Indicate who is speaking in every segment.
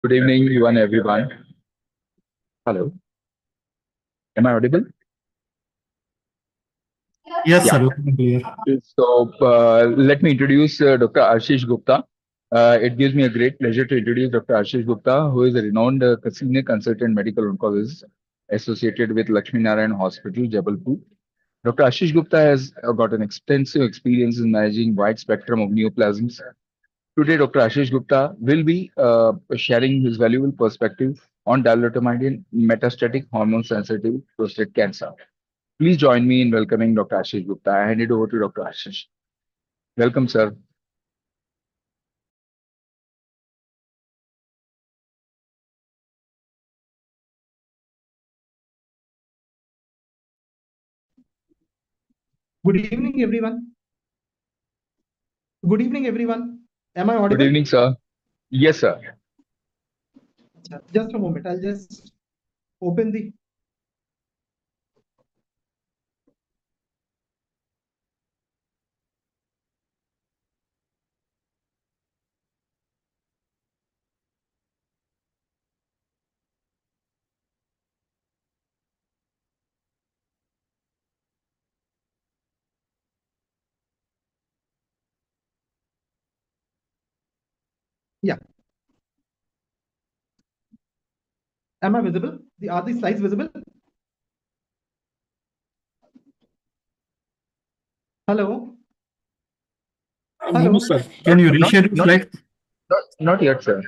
Speaker 1: Good evening, you and everyone. Hello, am I audible?
Speaker 2: Yes,
Speaker 1: Yeah.
Speaker 2: sir. Loud and clear.
Speaker 1: Let me introduce Dr. Ashish Gupta. It gives me a great pleasure to introduce Dr. Ashish Gupta, who is a renowned senior consultant medical oncologist associated with Lakshmi Narayan Hospital, Jabalpur. Dr. Ashish Gupta has got an extensive experience in managing wide spectrum of neoplasms. Today, Dr. Ashish Gupta will be sharing his valuable perspective on dolutamide in metastatic hormone-sensitive prostate cancer. Please join me in welcoming Dr. Ashish Gupta. I hand it over to Dr. Ashish. Welcome, sir.
Speaker 3: Good evening, everyone. Good evening, everyone. Am I
Speaker 1: Good
Speaker 3: audible?
Speaker 1: evening, sir. Yes, sir.
Speaker 3: Just a moment. I'll just open the. Yeah. Am I visible? Are the slides visible? Hello.
Speaker 2: No,
Speaker 3: Hello.
Speaker 2: sir. Can you
Speaker 1: Not,
Speaker 2: reshare your
Speaker 1: not,
Speaker 2: slide?
Speaker 1: not yet, sir.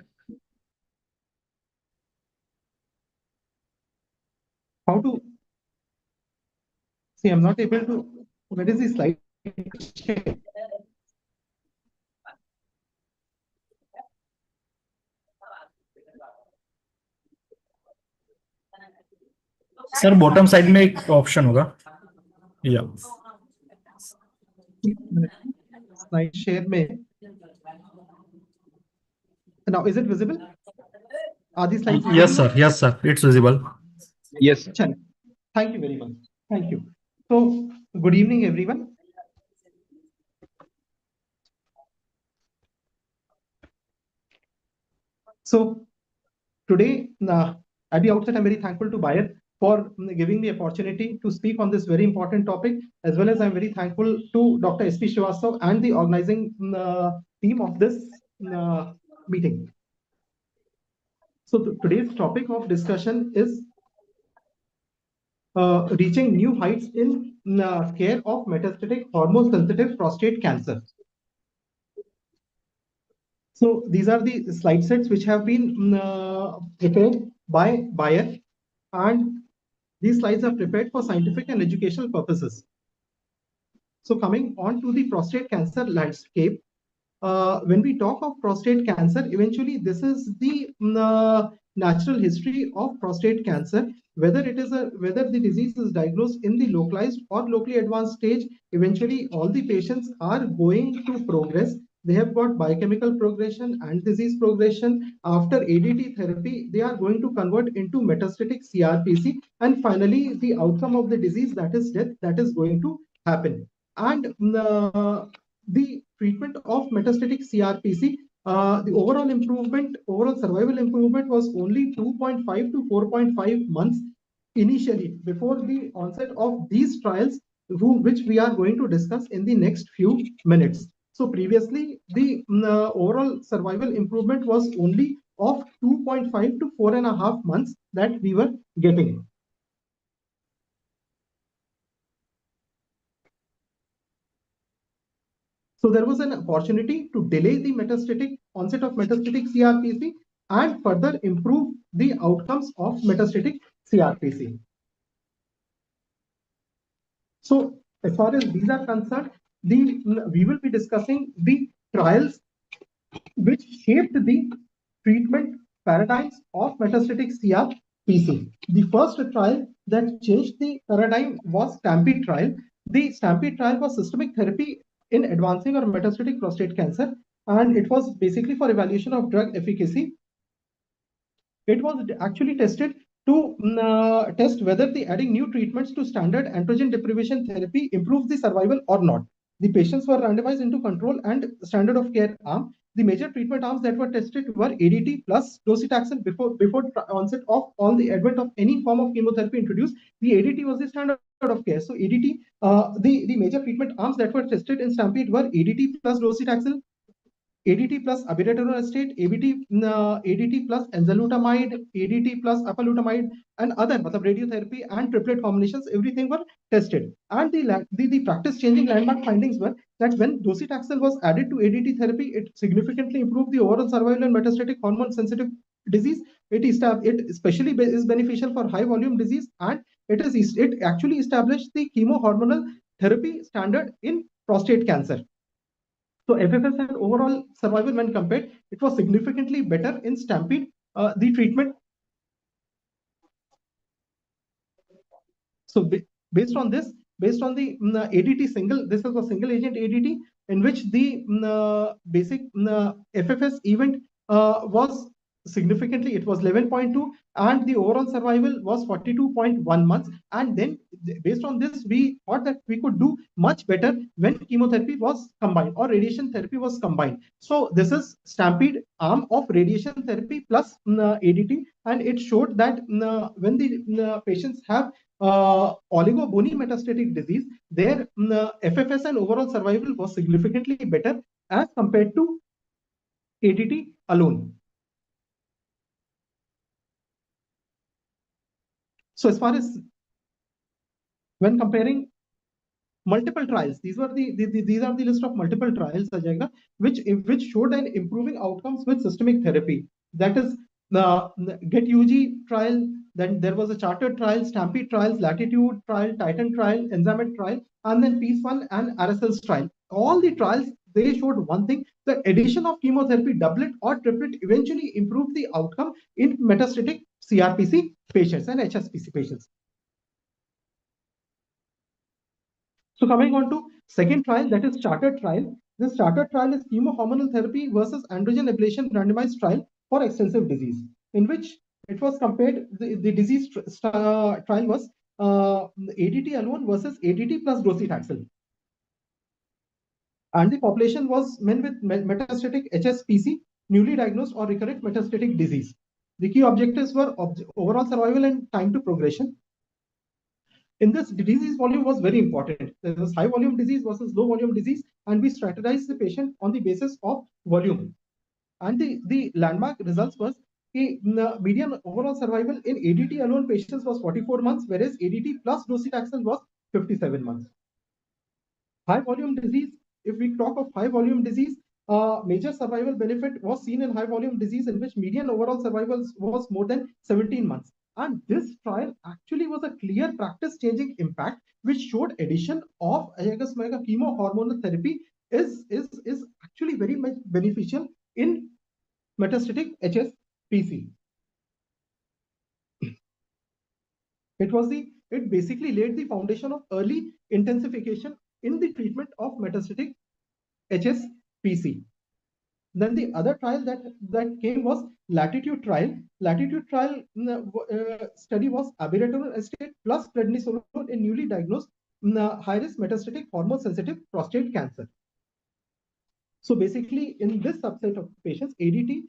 Speaker 3: How to see? I'm not able to. Where is the slide?
Speaker 2: Sir bottom side में एक option होगा या
Speaker 3: Slide share में. Now, is it visible? Are these slides visible
Speaker 2: yes
Speaker 3: now?
Speaker 2: Sir yes sir it's visible
Speaker 1: Yes, sir.
Speaker 3: Chalo. Thank you very much. Thank you. So, good evening, everyone. So, today, at the outset, I'm very thankful to Bayer for giving me opportunity to speak on this very important topic, as well as I'm very thankful to Dr. S.P. Srivastav and the organizing team of this meeting. So today's topic of discussion is reaching new heights in care of metastatic hormone-sensitive prostate cancer. So these are the slide sets which have been prepared by Bayer, and these slides are prepared for scientific and educational purposes. So coming on to the prostate cancer landscape, when we talk of prostate cancer, eventually this is the natural history of prostate cancer. Whether the disease is diagnosed in the localized or locally advanced stage, eventually all the patients are going to progress. They have got biochemical progression and disease progression. After ADT therapy, they are going to convert into metastatic CRPC, and finally the outcome of the disease, that is death, that is going to happen. And the treatment of metastatic CRPC, the overall survival improvement was only 2.5 to 4.5 months initially before the onset of these trials, which we are going to discuss in the next few minutes. So previously, the overall survival improvement was only of 2.5 to 4.5 months that we were getting. So there was an opportunity to delay the onset of metastatic CRPC and further improve the outcomes of metastatic CRPC. So as far as these are concerned, we will be discussing the trials which shaped the treatment paradigms of metastatic CRPC. The first trial that changed the paradigm was Stampede trial. The Stampede trial was systemic therapy in advancing or metastatic prostate cancer, and it was basically for evaluation of drug efficacy. It was actually tested to test whether the adding new treatments to standard androgen deprivation therapy improves the survival or not. The patients were randomized into control and standard of care arm, the major treatment arms that were tested were ADT plus docetaxel before onset of all the advent of any form of chemotherapy introduced. The ADT was the standard of care. So ADT, the major treatment arms that were tested in STAMPEDE were ADT plus docetaxel, ADT plus abiraterone acetate, ADT plus enzalutamide, ADT plus apalutamide, and other radiotherapy and triplet combinations, everything were tested. And the practice-changing landmark findings were that when docetaxel was added to ADT therapy, it significantly improved the overall survival in metastatic hormone-sensitive disease. It especially is beneficial for high-volume disease, and it actually established the chemohormonal therapy standard in prostate cancer. So FFS and overall survival when compared, it was significantly better in STAMPEDE. The treatment. So based on this, based on the ADT single, this is a single agent ADT in which the basic FFS event was significantly, it was 11.2, and the overall survival was 42.1 months. And then based on this, we thought that we could do much better when chemotherapy was combined or radiation therapy was combined. So this is STAMPEDE arm of radiation therapy plus ADT, and it showed that when the patients have oligobony metastatic disease, their FFS and overall survival was significantly better as compared to ADT alone. So as far as when comparing multiple trials, these are the list of multiple trials, Ajay, which showed an improving outcomes with systemic therapy. That is the GET-UG trial. Then there was a chartered trial, STAMPEDE trials, Latitude trial, Titan trial, Enzymet trial, and then Peace-1 and RSL's trial. All the trials, they showed one thing: the addition of chemotherapy doublet or triplet eventually improved the outcome in metastatic CRPC patients and HSPC patients. So coming on to second trial, that is chartered trial. This chartered trial is chemohormonal therapy versus androgen ablation randomized trial for extensive disease, in which it was compared, the disease trial was ADT alone versus ADT plus docetaxel. And the population was men with metastatic HSPC, newly diagnosed or recurrent metastatic disease. The key objectives were overall survival and time to progression. In this, the disease volume was very important. There was high volume disease versus low volume disease, and we strategized the patient on the basis of volume. And the landmark results was the median overall survival in ADT alone patients was 44 months, whereas ADT plus docetaxel was 57 months. High volume disease, if we talk of high volume disease, major survival benefit was seen in high volume disease, in which median overall survival was more than 17 months. And this trial actually was a clear practice-changing impact, which showed addition of chemohormonal therapy is actually very much beneficial in metastatic HSPC. It basically laid the foundation of early intensification in the treatment of metastatic HSPC. Then the other trial that came was Latitude trial. Latitude trial study was abiraterone acetate plus prednisolone in newly diagnosed high-risk metastatic hormone-sensitive prostate cancer. So basically, in this subset of patients, ADT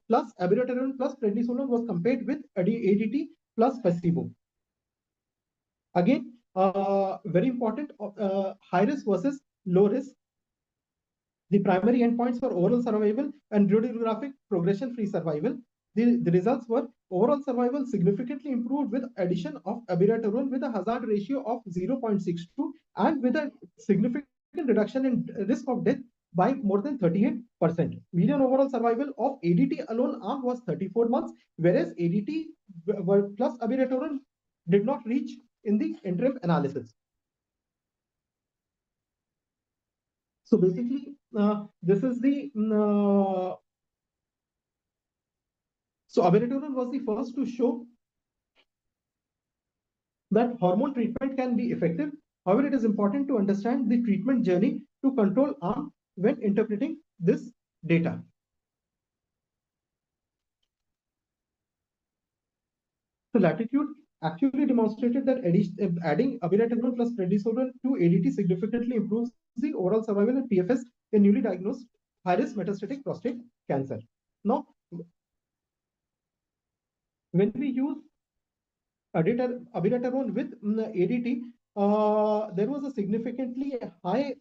Speaker 3: plus abiraterone plus prednisolone was compared with ADT plus placebo. Again, very important, high risk versus low risk. The primary endpoints were overall survival and radiographic progression-free survival. The results were overall survival significantly improved with addition of abiraterone with a hazard ratio of 0.62 and with a significant reduction in risk of death by more than 38%. Median overall survival of ADT alone arm was 34 months, whereas ADT plus abiraterone did not reach in the interim analysis. So basically, this is the so abiraterone was the first to show that hormone treatment can be effective. However, it is important to understand the treatment journey to control arm when interpreting this data. So Latitude actually demonstrated that adding abiraterone plus prednisolone to ADT significantly improves the overall survival and PFS in newly diagnosed high-risk metastatic prostate cancer. Now, when we use abiraterone with ADT, there was a significantly high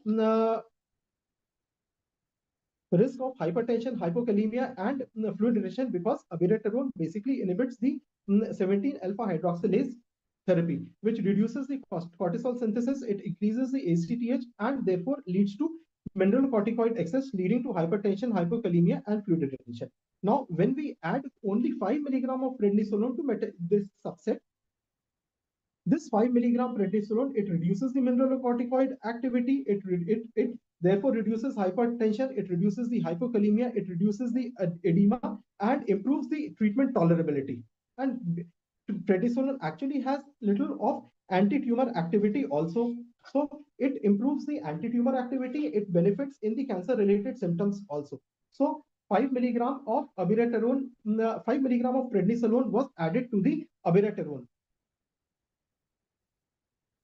Speaker 3: risk of hypertension, hypokalemia, and fluid retention, because abiraterone basically inhibits the 17-alpha hydroxylase therapy, which reduces the cortisol synthesis. It increases the ACTH and therefore leads to mineralocorticoid excess, leading to hypertension, hypokalemia, and fluid retention. Now, when we add only 5 milligram of prednisolone to this subset, this 5 milligram prednisolone, it reduces the mineralocorticoid activity. It therefore reduces hypertension. It reduces the hypokalemia. It reduces the edema and improves the treatment tolerability. And prednisolone actually has little of anti-tumor activity also. So it improves the anti-tumor activity. It benefits in the cancer-related symptoms also. So 5 milligram of abiraterone, 5 milligram of prednisolone was added to the abiraterone.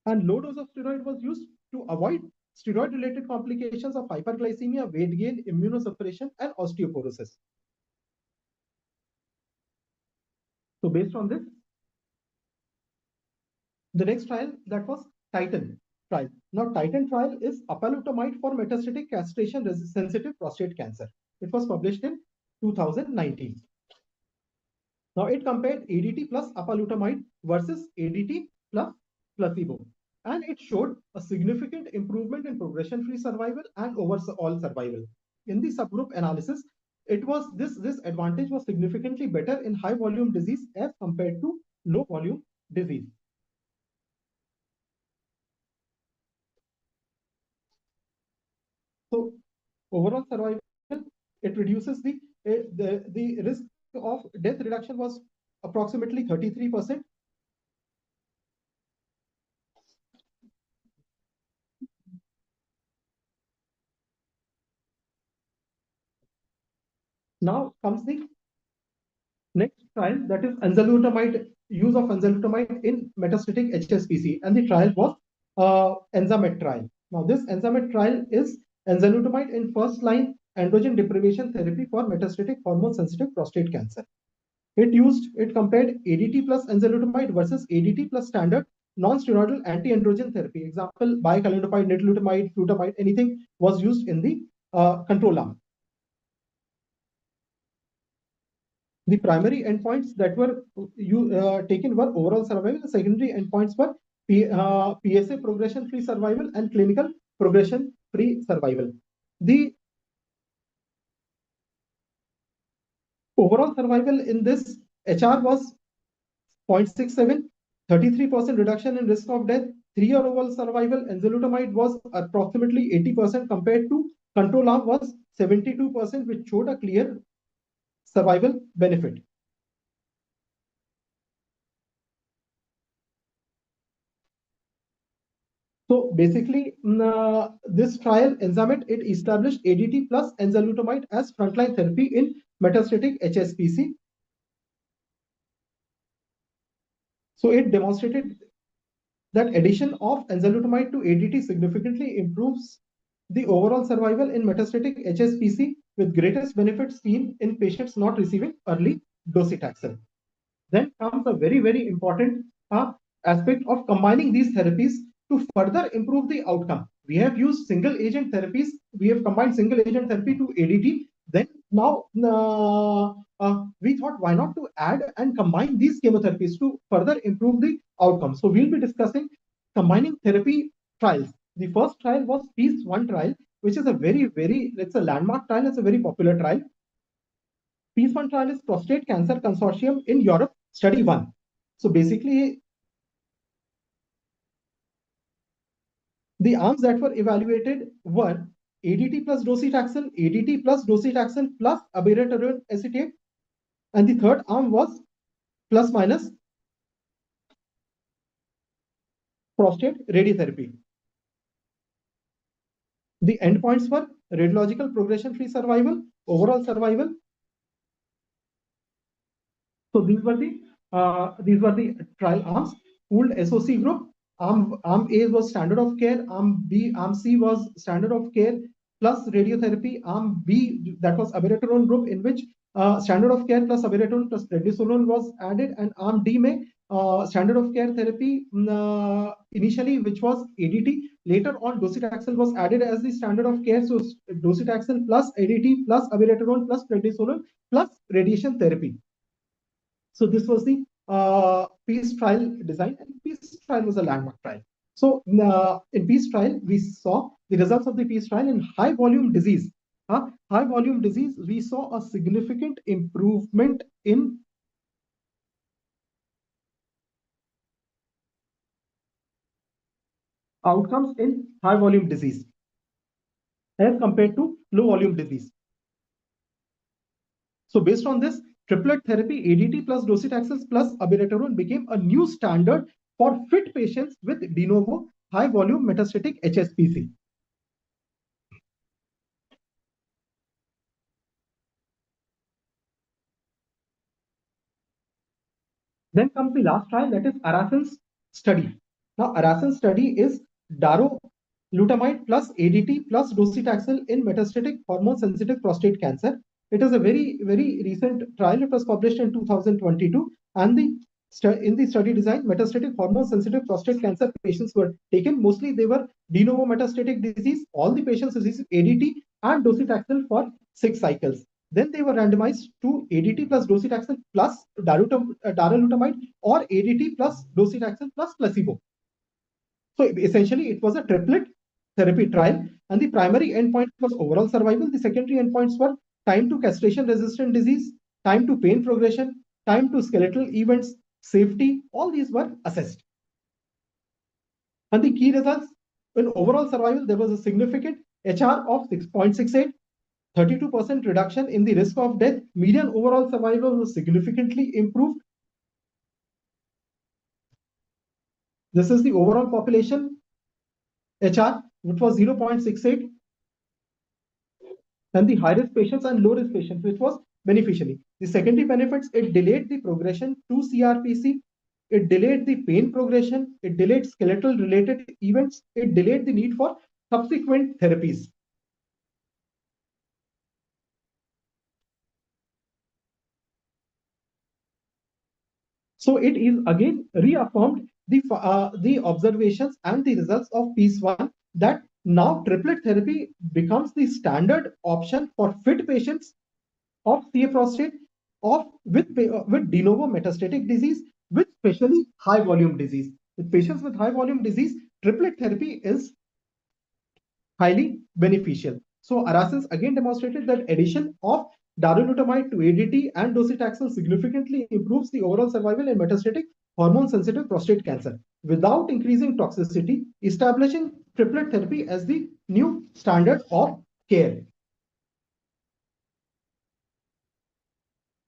Speaker 3: And low dose of steroid was used to avoid steroid-related complications of hyperglycemia, weight gain, immunosuppression, and osteoporosis. So based on this, the next trial, that was Titan trial. Now, Titan trial is apalutamide for metastatic castration-sensitive prostate cancer. It was published in 2019. Now, it compared ADT plus apalutamide versus ADT plus placebo. And it showed a significant improvement in progression-free survival and overall survival. In the subgroup analysis, it was this advantage was significantly better in high volume disease as compared to low volume disease. So overall survival, it reduces the risk of death reduction was approximately 33%. Now comes the next trial, that is enzalutamide, use of enzalutamide in metastatic HSPC, and the trial was Enzamet trial. Now this Enzamet trial is enzalutamide in first-line androgen deprivation therapy for metastatic hormone-sensitive prostate cancer. It compared ADT plus enzalutamide versus ADT plus standard non-steroidal anti-androgen therapy. Example, bicalenopide, nilotinib, flutamide, anything was used in the control arm. The primary endpoints that were taken were overall survival. The secondary endpoints were PSA progression-free survival and clinical progression-free survival. The overall survival in this HR was 0.67, 33% reduction in risk of death, 3-year overall survival. Enzalutamide was approximately 80% compared to control arm was 72%, which showed a clear survival benefit. So basically, this trial, Enzamet, it established ADT plus enzalutamide as frontline therapy in metastatic HSPC. So it demonstrated that addition of enzalutamide to ADT significantly improves the overall survival in metastatic HSPC, with greatest benefits seen in patients not receiving early docetaxel. Then comes a very, very important aspect of combining these therapies to further improve the outcome. We have used single agent therapies. We have combined single agent therapy to ADT. Then now we thought, why not to add and combine these chemotherapies to further improve the outcome. So we'll be discussing combining therapy trials. The first trial was Peace 1 trial, which is a it's a landmark trial. It's a very popular trial. Peace 1 trial is Prostate Cancer Consortium in Europe, study 1. So basically, the arms that were evaluated were ADT plus docetaxel, ADT plus docetaxel plus abiraterone acetate, and the third arm was plus minus prostate radiotherapy. The endpoints were radiological progression-free survival, overall survival. So these were the trial arms. Pooled SOC group. Arm A was standard of care. Arm C was standard of care. plus radiotherapy. Arm B, that was abiraterone group, in which standard of care plus abiraterone plus prednisolone was added, and arm D may standard of care therapy initially, which was ADT. Later on, docetaxel was added as the standard of care. So docetaxel plus ADT plus abiraterone plus prednisolone plus radiation therapy. So this was the peace trial design, and peace trial was a landmark trial. So in peace trial, we saw the results of the peace trial in high volume disease. High volume disease, we saw a significant improvement in outcomes in high volume disease as compared to low volume disease. So based on this, triplet therapy, ADT plus docetaxel plus abiraterone, became a new standard for fit patients with de novo high volume metastatic HSPC. Then comes the last trial, that is Arasen's study. Now, Arasen's study is darolutamide plus ADT plus docetaxel in metastatic hormone-sensitive prostate cancer. It is a very, very recent trial. It was published in 2022, and in the study design, metastatic hormone-sensitive prostate cancer patients were taken. Mostly, they were de novo metastatic disease. All the patients received ADT and docetaxel for 6 cycles. Then they were randomized to ADT plus docetaxel plus darolutamide or ADT plus docetaxel plus placebo. So essentially, it was a triplet therapy trial, and the primary endpoint was overall survival. The secondary endpoints were time to castration-resistant disease, time to pain progression, time to skeletal events, safety. All these were assessed. And the key results in overall survival, there was a significant HR of 6.68. 32% reduction in the risk of death. Median overall survival was significantly improved. This is the overall population HR, which was 0.68. And the high-risk patients and low-risk patients, which was beneficially. The secondary benefits, it delayed the progression to CRPC. It delayed the pain progression. It delayed skeletal-related events. It delayed the need for subsequent therapies. So it is again reaffirmed the observations and the results of PEACE 1, that now triplet therapy becomes the standard option for fit patients of CA prostate with de novo metastatic disease, with especially high volume disease. With patients with high volume disease, triplet therapy is highly beneficial. So Arasen's again demonstrated that addition of darolutamide to ADT and docetaxel significantly improves the overall survival in metastatic hormone-sensitive prostate cancer without increasing toxicity, establishing triplet therapy as the new standard of care.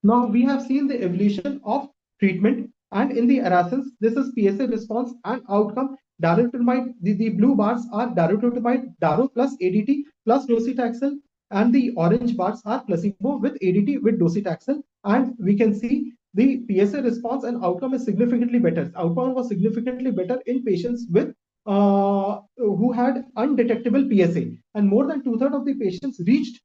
Speaker 3: Now we have seen the evolution of treatment, and in the Arasen's, this is PSA response and outcome. Darolutamide, the blue bars are darolutamide, Daro plus ADT plus docetaxel, and the orange bars are placebo with ADT with docetaxel. And we can see the PSA response and outcome is significantly better. Outcome was significantly better in patients with who had undetectable PSA, and more than 2/3 of the patients reached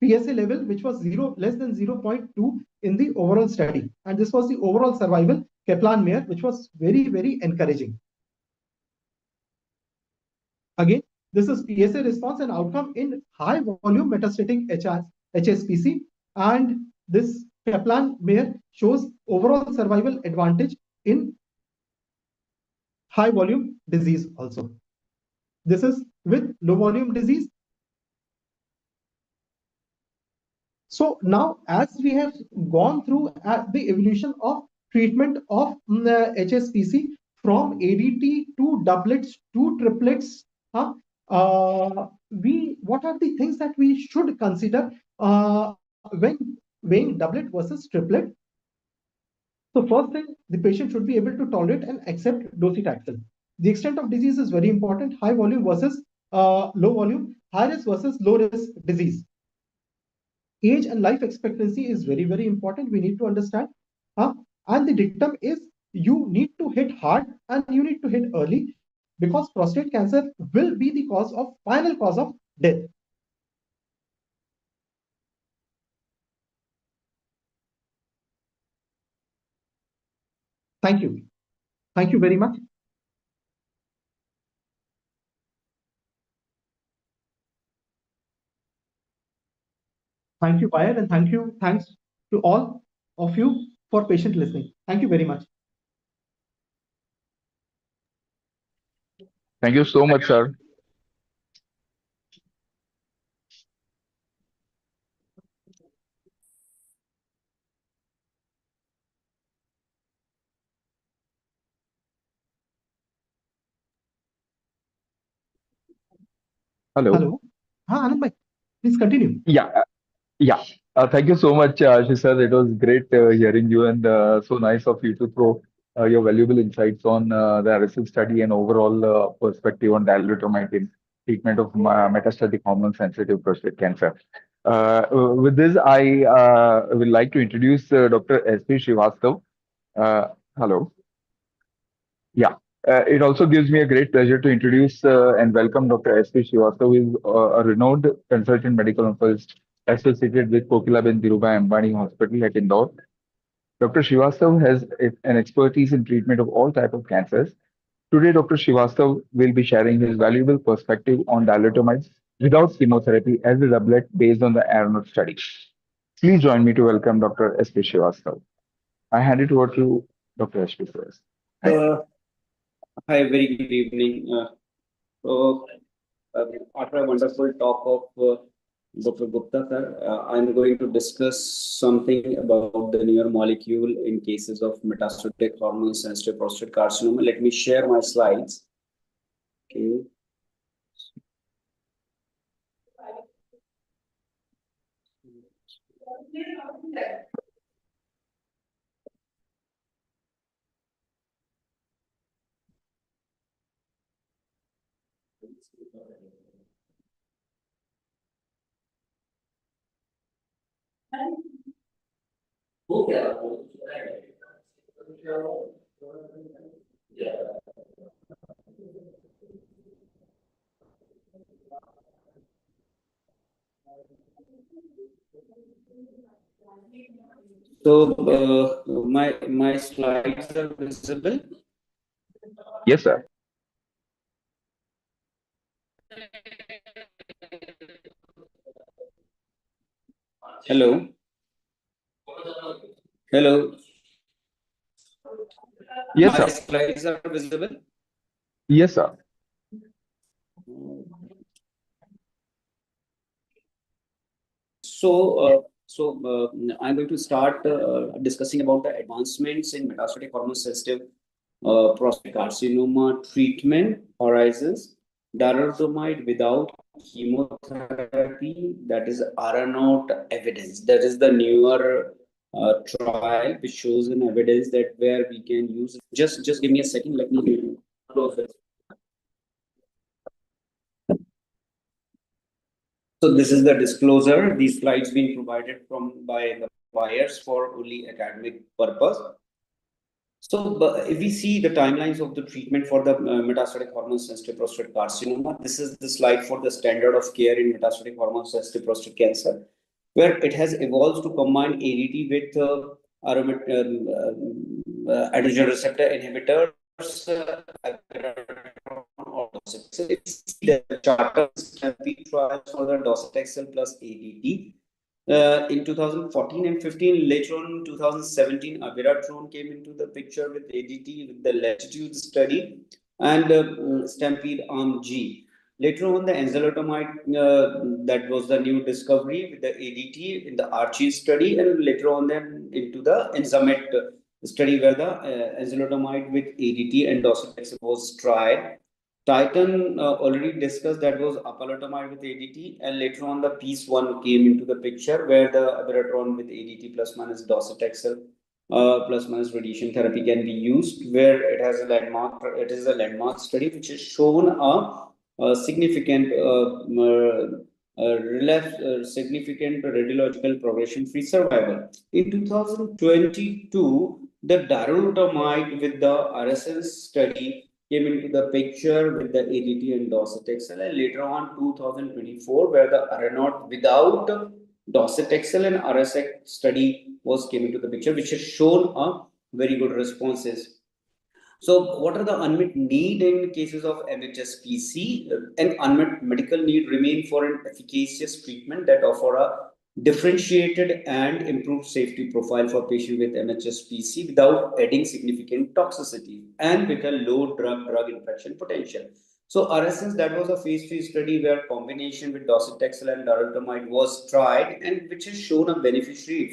Speaker 3: PSA level, which was less than 0.2 in the overall study. And this was the overall survival Kaplan-Meier, which was very, very encouraging. Again, this is PSA response and outcome in high volume metastatic HSPC. And this Kaplan-Meier shows overall survival advantage in high volume disease also. This is with low volume disease. So now, as we have gone through the evolution of treatment of HSPC from ADT to doublets to triplets, what are the things that we should consider when weighing doublet versus triplet? So first thing, the patient should be able to tolerate and accept docetaxel. The extent of disease is very important. High volume versus low volume, high risk versus low risk disease. Age and life expectancy is very, very important. We need to understand. And the dictum is you need to hit hard and you need to hit early, because prostate cancer will be the final cause of death. Thank you. Thank you very much. Thank you, Bayer, and thanks to all of you for patient listening. Thank you very much.
Speaker 1: Thank you so much, sir. Hello.
Speaker 3: Hello. Anand bhai, please continue.
Speaker 1: Yeah, yeah. Thank you so much, Ashish sir. It was great hearing you, and so nice of you to throw your valuable insights on the RSL study and overall perspective on dilutamide in treatment of metastatic hormone-sensitive prostate cancer. With this, I would like to introduce Dr. S.P. Srivastav. Uh, Hello. Yeah. It also gives me a great pleasure to introduce and welcome Dr. S.P. Srivastava, who is a renowned consultant medical oncologist associated with Kokilaben Dhirubhai Ambani Hospital at Indore. Dr. Srivastava has an expertise in treatment of all types of cancers. Today, Dr. Srivastava will be sharing his valuable perspective on dilutamide without chemotherapy as a doublet based on the Aeronaut study. Please join me to welcome Dr. S.P. Srivastava. I hand it over to Dr. S.P. first.
Speaker 4: Uh, Hi, very good evening. So, After a wonderful talk of Dr. Gupta, sir, I'm going to discuss something about the newer molecule in cases of metastatic hormone-sensitive prostate carcinoma. Let me share my slides. Okay. So, my slides are visible.
Speaker 1: Yes, sir.
Speaker 4: Hello. Hello.
Speaker 1: Yes,
Speaker 4: My
Speaker 1: sir.
Speaker 4: slides are visible.
Speaker 1: Yes, sir.
Speaker 4: I'm going to start discussing about the advancements in metastatic hormone-sensitive prostate carcinoma treatment horizons. Darolutamide without chemotherapy, that is RNOT evidence. That is the newer trial which shows an evidence that where we can use. Just give me a second. Let me close it. So this is the disclosure. These slides being provided by the buyers for only academic purpose. So if we see the timelines of the treatment for the metastatic hormone-sensitive prostate carcinoma, this is the slide for the standard of care in metastatic hormone-sensitive prostate cancer, where it has evolved to combine ADT with androgen receptor inhibitors. So it's the charter trials for the docetaxel plus ADT. In 2014 and 15, later on in 2017, Abiraterone came into the picture with ADT with the latitude study and Stampede Arm G. Later on, the enzalutamide, that was the new discovery with the ADT in the Archie study, and later on, then into the Enzamet study where the enzalutamide with ADT and docetaxel was tried. Titan already discussed, that was apalutamide with ADT, and later on the piece one came into the picture where the abiraterone with ADT plus minus docetaxel plus minus radiation therapy can be used, where it has a landmark. It is a landmark study which has shown a significant significant radiological progression-free survival. In 2022, the darolutamide with the RSL study came into the picture with the ADT and docetaxel, and later on 2024, where the RNOT without docetaxel and RSX study was came into the picture, which has shown a very good responses. So, what are the unmet need in cases of MHSPC? An unmet medical need remain for an efficacious treatment that offer a differentiated and improved safety profile for patients with MHSPC without adding significant toxicity and with a low drug interaction potential. So, RSS, that was a phase 3 study where combination with docetaxel and darolutamide was tried, and which has shown a beneficial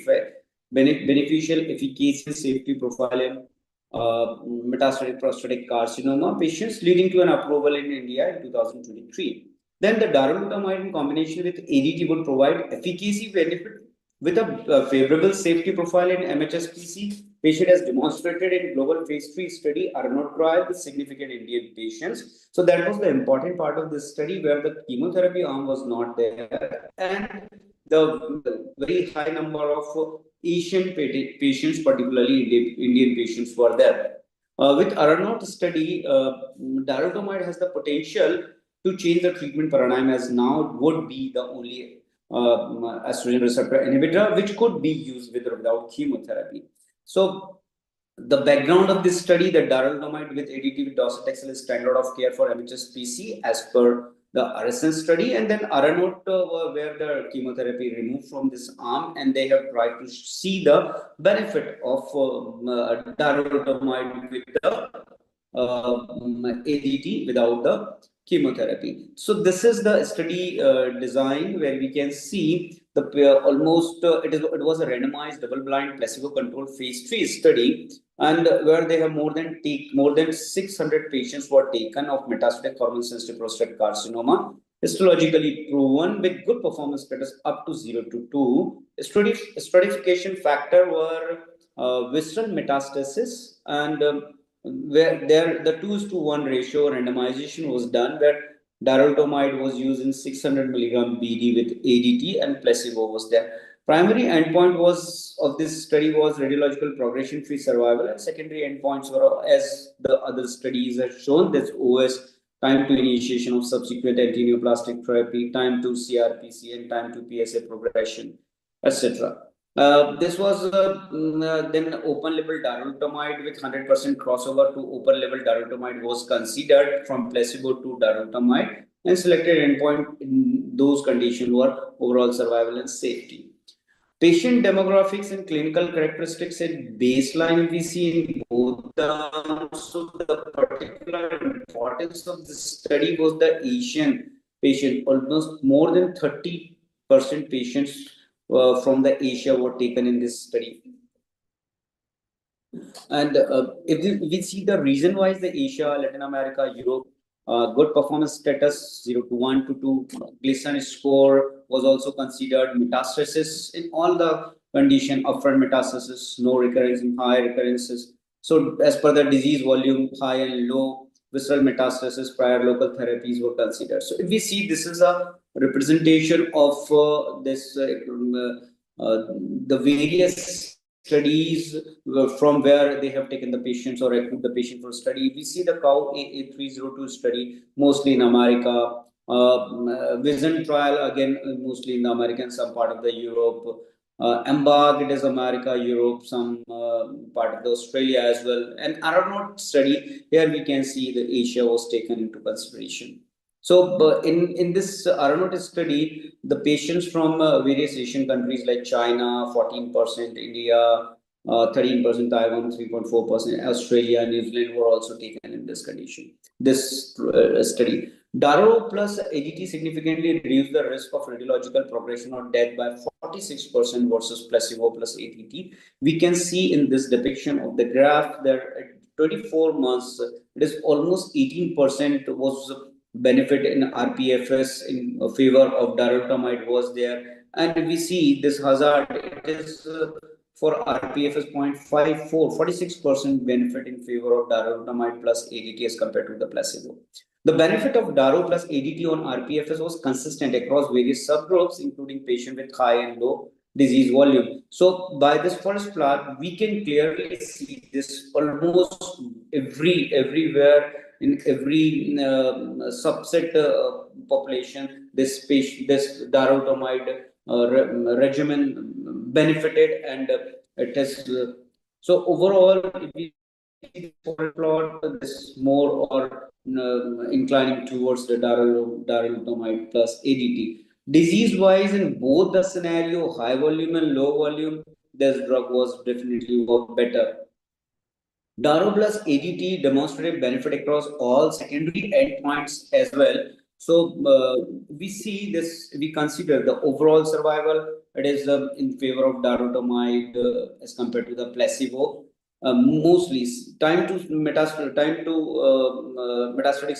Speaker 4: efficacy and safety profile in metastatic prostatic carcinoma patients, leading to an approval in India in 2023. Then the darolutamide in combination with ADT would provide efficacy benefit with a favorable safety profile in MHSPC. Patient has demonstrated in global phase 3 study Arnold trial with significant Indian patients. So that was the important part of this study where the chemotherapy arm was not there, and the very high number of Asian patients, particularly Indian patients, were there. With Arnaut study, darolutamide has the potential to change the treatment paradigm, as now it would be the only estrogen receptor inhibitor which could be used with or without chemotherapy. So the background of this study, that darolutamide with ADT with docetaxel is standard of care for MHSPC as per the RSN study, and then Aranaut where the chemotherapy removed from this arm, and they have tried to see the benefit of darolutamide with the ADT without the chemotherapy. So this is the study design where we can see the almost it was a randomized double-blind placebo-controlled phase 3 study, and where they have more than 600 patients were taken of metastatic hormone-sensitive prostate carcinoma, histologically proven with good performance status up to 0 to 2. Stratification factor were visceral metastasis, and where there the 2:1 ratio randomization was done, where darolutamide was used in 600 milligram BD with ADT, and placebo was there. Primary endpoint was of this study was radiological progression-free survival, and secondary endpoints were, as the other studies have shown, this OS, time to initiation of subsequent antineoplastic therapy, time to CRPC, and time to PSA progression, etc. This was then open label darolutamide with 100% crossover to open label darolutamide was considered from placebo to darolutamide, and selected endpoint in those conditions were overall survival and safety. Patient demographics and clinical characteristics at baseline we see in both the arms. So the particular importance of this study was the Asian patient. Almost more than 30% patients from the Asia were taken in this study. And if we see the reason why is the Asia, Latin America, Europe, good performance status 0 to 1 to 2, Gleason score was also considered, metastasis in all the condition, upfront metastasis, no recurrence and high recurrences. So as per the disease volume, high and low, visceral metastasis, prior local therapies were considered. So if we see, this is a representation of the various studies from where they have taken the patients or recruit the patient for study. We see the COW A302 study, mostly in America. Vision trial, again, mostly in the American, some part of the Europe. Embark, it is America, Europe, some part of the Australia as well. And Arnaut study, here we can see the Asia was taken into consideration. So in this Arnaut study, the patients from various Asian countries like China, 14%, India, 13%, Taiwan, 3.4%, Australia, New Zealand were also taken in this condition. This study. Daro plus ADT significantly reduced the risk of radiological progression or death by 46% versus placebo plus ADT. We can see in this depiction of the graph that at 24 months, it is almost 18% was benefit in RPFS in favor of darolutamide was there. And we see this hazard, it is for RPFS 0.54, 46% benefit in favor of darolutamide plus ADT as compared to the placebo. The benefit of Daro plus ADT on RPFS was consistent across various subgroups, including patients with high and low disease volume. So by this first plot, we can clearly see this almost everywhere in every subset population, this darolutamide regimen benefited, and it has So overall, if we see the forward plot, this more or inclining towards the darolutamide plus ADT. Disease-wise, in both the scenario, high volume and low volume, this drug was definitely work better. Daro plus ADT demonstrated benefit across all secondary endpoints as well. So we see this, we consider the overall survival, it is in favor of darolutamide as compared to the placebo. Mostly time to metastatic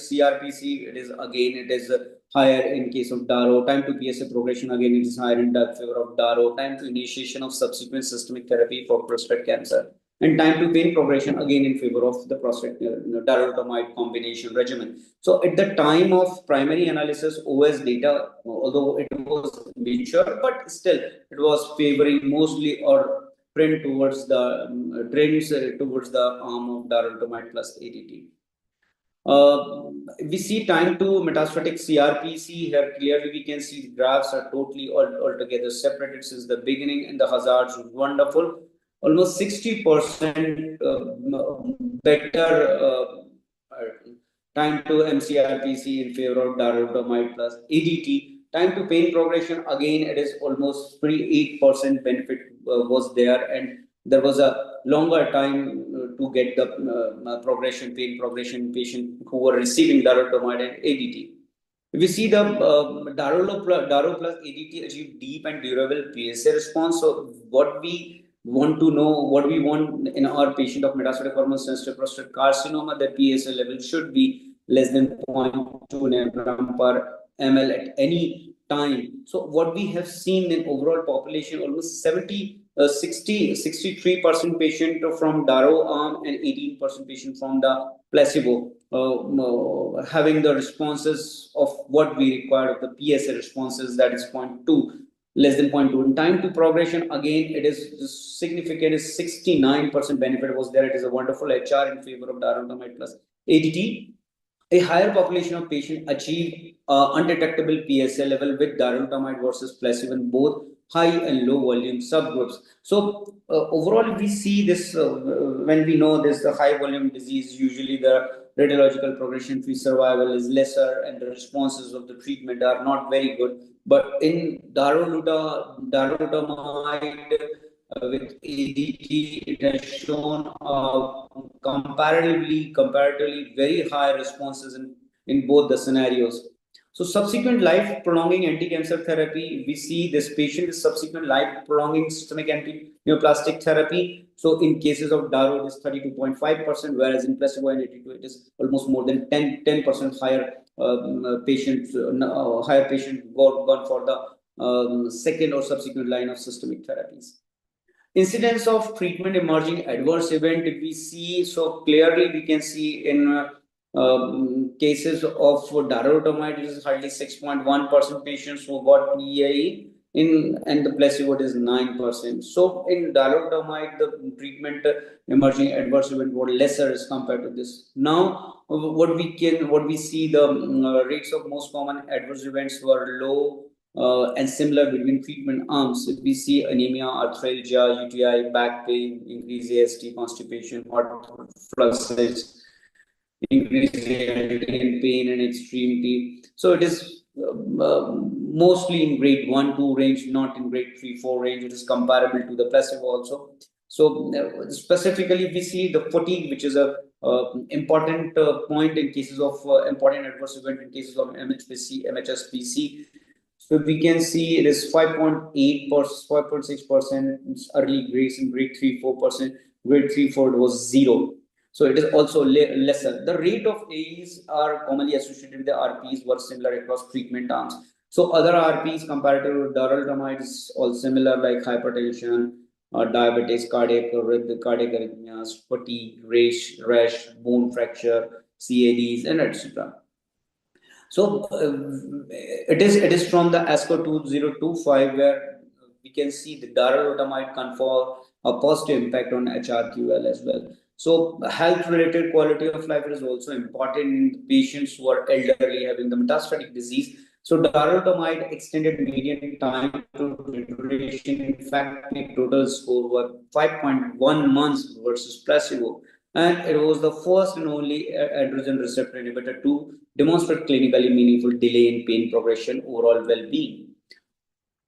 Speaker 4: CRPC, it is again, it is higher in case of Daro. Time to PSA progression, again, it is higher in favor of Daro. Time to initiation of subsequent systemic therapy for prostate cancer, and time to pain progression, again in favor of the prostate darolutamide combination regimen. So at the time of primary analysis, OS data, although it was mature, but still it was favoring mostly or trend towards the trends towards the arm of darolutamide plus ADT. We see time to metastatic CRPC here. Clearly, we can see the graphs are totally altogether separated since the beginning, and the hazards are wonderful. Almost 60% better time to MCRPC in favor of darolutamide plus ADT. Time to pain progression, again, it is almost 38% benefit was there, and there was a longer time to get the pain progression patient who were receiving darolutamide and ADT. If we see the Daro plus ADT achieve deep and durable PSA response. So what we want to know, what we want in our patient of metastatic hormone sensitive prostate carcinoma, the PSA level should be less than 0.2 nanogram per ml at any time. So what we have seen in overall population, almost 63% patient from Daro arm and 18% patient from the placebo having the responses of what we require of the PSA responses, that is 0.2, less than 0.2. In time to progression, again, it is significant, is 69% benefit was there. It is a wonderful HR in favor of darolutamide plus ADT. A higher population of patients achieve undetectable PSA level with darolutamide versus placebo in both high and low volume subgroups. So overall, we see this when we know this, the high volume disease, usually the radiological progression-free survival is lesser and the responses of the treatment are not very good. But in darolutamide with ADT, it has shown comparatively very high responses in both the scenarios. So subsequent life prolonging anti-cancer therapy, we see this patient is subsequent life prolonging systemic anti-neoplastic therapy. So in cases of Daro, it is 32.5%, whereas in placebo and 82, it is almost more than 10% higher patients, higher patient gone for the second or subsequent line of systemic therapies. Incidence of treatment emerging adverse event, if we see, so clearly we can see in cases of darolutamide, it is hardly 6.1% patients who got PAE, and the placebo it is 9%. So in darolutamide, the treatment emerging adverse event were lesser as compared to this. Now, what we see, the rates of most common adverse events were low and similar between treatment arms. If we see anemia, arthralgia, UTI, back pain, increased AST, constipation, hot flushes, increased pain and extremity. So it is mostly in grade 1-2 range, not in grade 3-4 range. It is comparable to the placebo also. So specifically, we see the fatigue, which is a important point in cases of important adverse event in cases of MHSPC. So we can see it is 5.8%, 5.6% early grades in grade 3-4%. Grade 3-4 was 0. So it is also lesser. The rate of AEs are commonly associated with the RPs were similar across treatment arms. So other RPs compared to darolutamide is all similar, like hypertension, diabetes, cardiac arrhythmias, fatigue, rash, bone fracture, CADs, and etc. So it is from the ASCO 2025 where we can see the darolutamide confer a positive impact on HRQL as well. So health-related quality of life is also important in patients who are elderly having the metastatic disease. So darolutamide extended median time to deterioration. In fact, the total score was 5.1 months versus placebo. And it was the first and only androgen receptor inhibitor to demonstrate clinically meaningful delay in pain progression, overall well-being.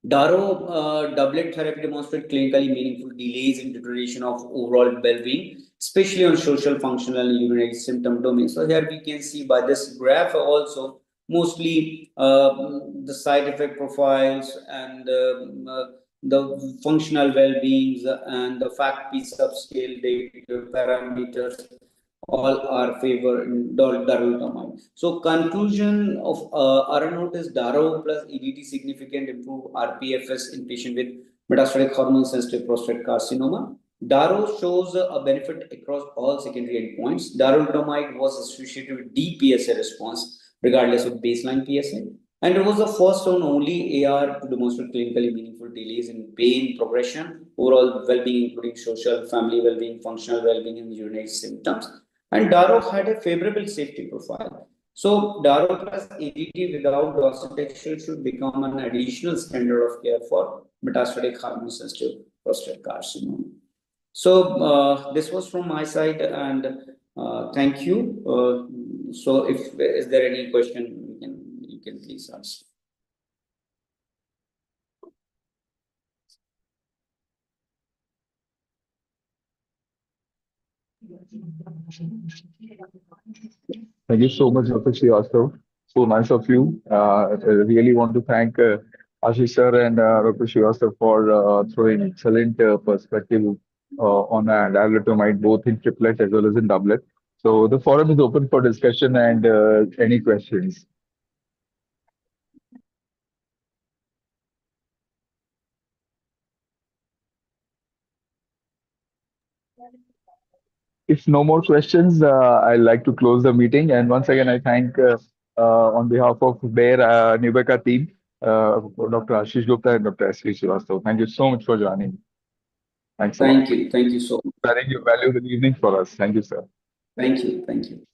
Speaker 4: Daro doublet therapy demonstrated clinically meaningful delays in deterioration of overall well-being, especially on social, functional, and urinary symptom domains. So here we can see by this graph also mostly the side effect profiles and the functional well-beings and the FACT-P subscale data parameters all are favor darolutamide. So conclusion of our note is Daro plus EDT significant improve RPFS in patient with metastatic hormone sensitive prostate carcinoma. Daro shows a benefit across all secondary endpoints. Darolutamide was associated with deep PSA response regardless of baseline PSA. And it was the first and only AR to demonstrate clinically meaningful delays in pain progression, overall well-being, including social, family well-being, functional well-being, and urinary symptoms. And Daro had a favorable safety profile. So Daro plus ADT without docetaxel should become an additional standard of care for metastatic hormone-sensitive prostate carcinoma. So this was from my side, and thank you. So if is there any question, you can please ask.
Speaker 1: Thank you so much, Dr. Srivastav. So nice of you. I really want to thank Ashish sir and Dr. Srivastav for throwing excellent perspective on darolutamide, both in triplet as well as in doublet. So the forum is open for discussion and any questions. If no more questions, I'd like to close the meeting. And once again, I thank on behalf of Bayer Nubeka team, Dr. Ashish Gupta and Dr. S. V. Srivastav. Thank you so much for joining. Thanks a lot.
Speaker 4: Thank you so much.
Speaker 1: Sharing your valuable evening for us. Thank you, sir.
Speaker 4: Thank you.